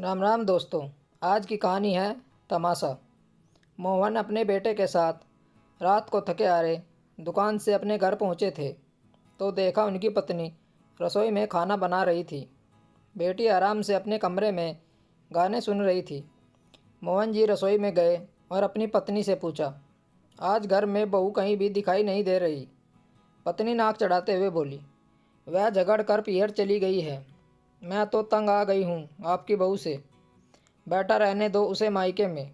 राम राम दोस्तों। आज की कहानी है तमाशा। मोहन अपने बेटे के साथ रात को थके हारे दुकान से अपने घर पहुंचे थे तो देखा उनकी पत्नी रसोई में खाना बना रही थी। बेटी आराम से अपने कमरे में गाने सुन रही थी। मोहन जी रसोई में गए और अपनी पत्नी से पूछा, आज घर में बहू कहीं भी दिखाई नहीं दे रही। पत्नी नाक चढ़ाते हुए बोली, वह झगड़ कर पियर चली गई है। मैं तो तंग आ गई हूँ आपकी बहू से। बेटा रहने दो उसे मायके में,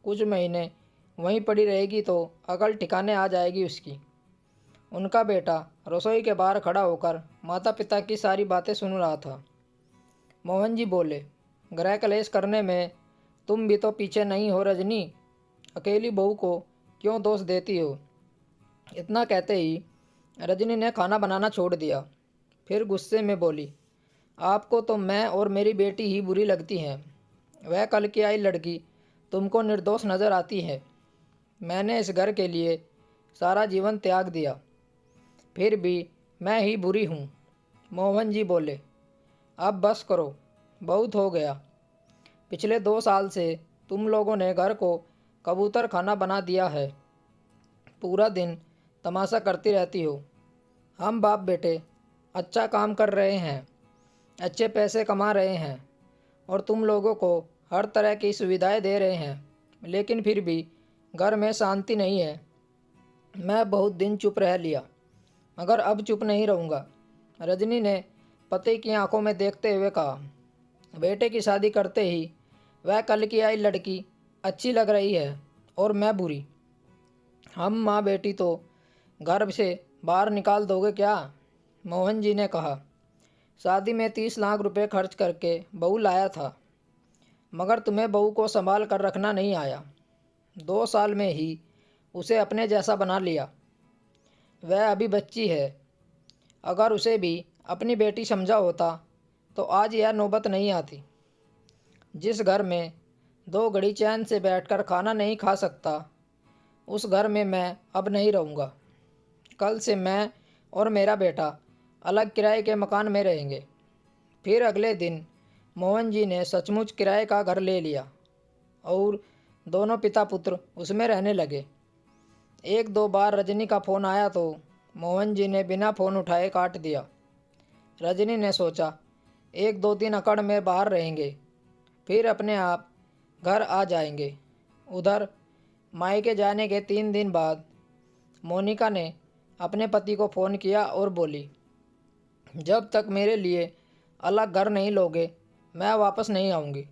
कुछ महीने वहीं पड़ी रहेगी तो अकल ठिकाने आ जाएगी उसकी। उनका बेटा रसोई के बाहर खड़ा होकर माता पिता की सारी बातें सुन रहा था। मोहन जी बोले, गृह कलेश करने में तुम भी तो पीछे नहीं हो रजनी, अकेली बहू को क्यों दोष देती हो। इतना कहते ही रजनी ने खाना बनाना छोड़ दिया। फिर गुस्से में बोली, आपको तो मैं और मेरी बेटी ही बुरी लगती हैं। वह कल की आई लड़की तुमको निर्दोष नज़र आती है। मैंने इस घर के लिए सारा जीवन त्याग दिया, फिर भी मैं ही बुरी हूँ। मोहन जी बोले, अब बस करो, बहुत हो गया। पिछले 2 साल से तुम लोगों ने घर को कबूतर खाना बना दिया है। पूरा दिन तमाशा करती रहती हो। हम बाप बेटे अच्छा काम कर रहे हैं, अच्छे पैसे कमा रहे हैं और तुम लोगों को हर तरह की सुविधाएं दे रहे हैं, लेकिन फिर भी घर में शांति नहीं है। मैं बहुत दिन चुप रह लिया, मगर अब चुप नहीं रहूँगा। रजनी ने पति की आंखों में देखते हुए कहा, बेटे की शादी करते ही वह कल की आई लड़की अच्छी लग रही है और मैं बुरी। हम माँ बेटी तो घर से बाहर निकाल दोगे क्या। मोहन जी ने कहा, शादी में 30 लाख रुपए खर्च करके बहू लाया था, मगर तुम्हें बहू को संभाल कर रखना नहीं आया। 2 साल में ही उसे अपने जैसा बना लिया। वह अभी बच्ची है, अगर उसे भी अपनी बेटी समझा होता तो आज यह नौबत नहीं आती। जिस घर में 2 घड़ी चैन से बैठकर खाना नहीं खा सकता, उस घर में मैं अब नहीं रहूँगा। कल से मैं और मेरा बेटा अलग किराए के मकान में रहेंगे। फिर अगले दिन मोहन जी ने सचमुच किराए का घर ले लिया और दोनों पिता पुत्र उसमें रहने लगे। 1-2 बार रजनी का फ़ोन आया तो मोहन जी ने बिना फ़ोन उठाए काट दिया। रजनी ने सोचा, 1-2 दिन अकड़ में बाहर रहेंगे, फिर अपने आप घर आ जाएंगे। उधर मायके जाने के 3 दिन बाद मोनिका ने अपने पति को फ़ोन किया और बोली, जब तक मेरे लिए अलग घर नहीं लोगे मैं वापस नहीं आऊँगी।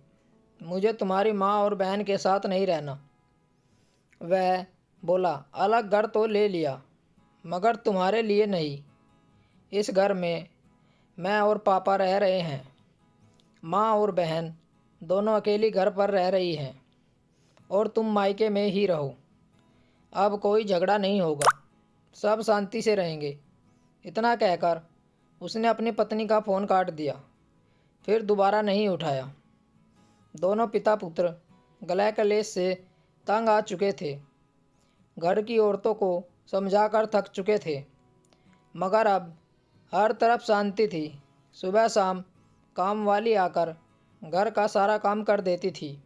मुझे तुम्हारी माँ और बहन के साथ नहीं रहना। वह बोला, अलग घर तो ले लिया, मगर तुम्हारे लिए नहीं। इस घर में मैं और पापा रह रहे हैं। माँ और बहन दोनों अकेली घर पर रह रही हैं और तुम मायके में ही रहो। अब कोई झगड़ा नहीं होगा, सब शांति से रहेंगे। इतना कहकर उसने अपनी पत्नी का फ़ोन काट दिया, फिर दोबारा नहीं उठाया। दोनों पिता पुत्र गला कलेश से तंग आ चुके थे। घर की औरतों को समझाकर थक चुके थे, मगर अब हर तरफ शांति थी। सुबह शाम काम वाली आकर घर का सारा काम कर देती थी।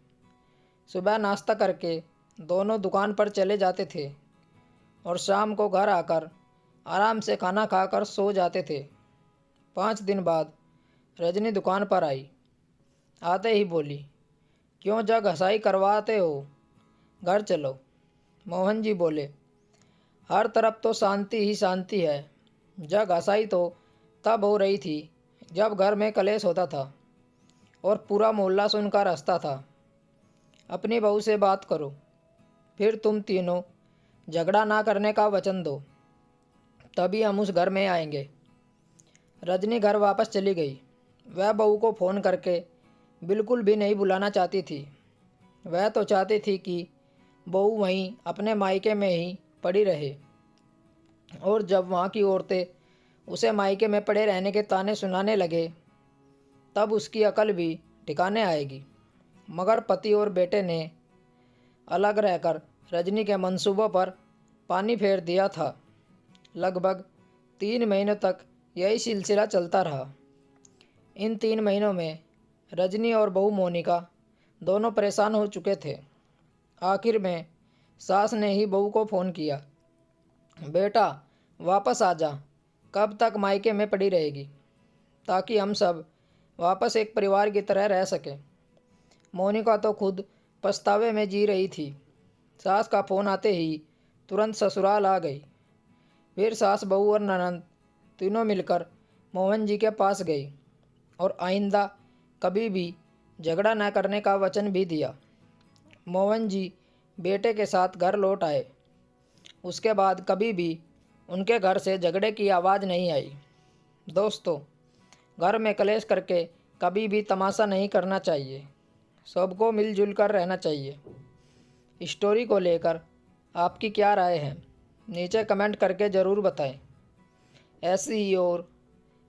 सुबह नाश्ता करके दोनों दुकान पर चले जाते थे और शाम को घर आकर आराम से खाना खाकर सो जाते थे। 5 दिन बाद रजनी दुकान पर आई। आते ही बोली, क्यों जग घसाई करवाते हो, घर चलो। मोहन जी बोले, हर तरफ तो शांति ही शांति है। जग घसाई तो तब हो रही थी जब घर में कलेश होता था और पूरा मोहल्ला सुनकर हंसता था। अपनी बहू से बात करो, फिर तुम तीनों झगड़ा ना करने का वचन दो, तभी हम उस घर में आएंगे। रजनी घर वापस चली गई। वह बहू को फ़ोन करके बिल्कुल भी नहीं बुलाना चाहती थी। वह तो चाहती थी कि बहू वहीं अपने मायके में ही पड़ी रहे और जब वहाँ की औरतें उसे मायके में पड़े रहने के ताने सुनाने लगे तब उसकी अकल भी ठिकाने आएगी। मगर पति और बेटे ने अलग रहकर रजनी के मंसूबों पर पानी फेर दिया था। लगभग 3 महीनों तक यही सिलसिला चलता रहा। इन 3 महीनों में रजनी और बहू मोनिका दोनों परेशान हो चुके थे। आखिर में सास ने ही बहू को फ़ोन किया, बेटा वापस आ जा, कब तक मायके में पड़ी रहेगी, ताकि हम सब वापस एक परिवार की तरह रह सकें। मोनिका तो खुद पछतावे में जी रही थी। सास का फ़ोन आते ही तुरंत ससुराल आ गई। फिर सास बहू और ननंद तीनों मिलकर मोहन जी के पास गई और आइंदा कभी भी झगड़ा न करने का वचन भी दिया। मोहन जी बेटे के साथ घर लौट आए। उसके बाद कभी भी उनके घर से झगड़े की आवाज़ नहीं आई। दोस्तों, घर में कलेश करके कभी भी तमाशा नहीं करना चाहिए। सबको मिलजुल कर रहना चाहिए। स्टोरी को लेकर आपकी क्या राय है, नीचे कमेंट करके ज़रूर बताएं। ऐसी ही और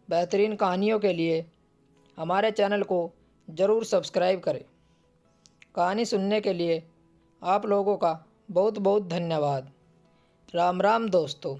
बेहतरीन कहानियों के लिए हमारे चैनल को ज़रूर सब्सक्राइब करें। कहानी सुनने के लिए आप लोगों का बहुत बहुत धन्यवाद। राम राम दोस्तों।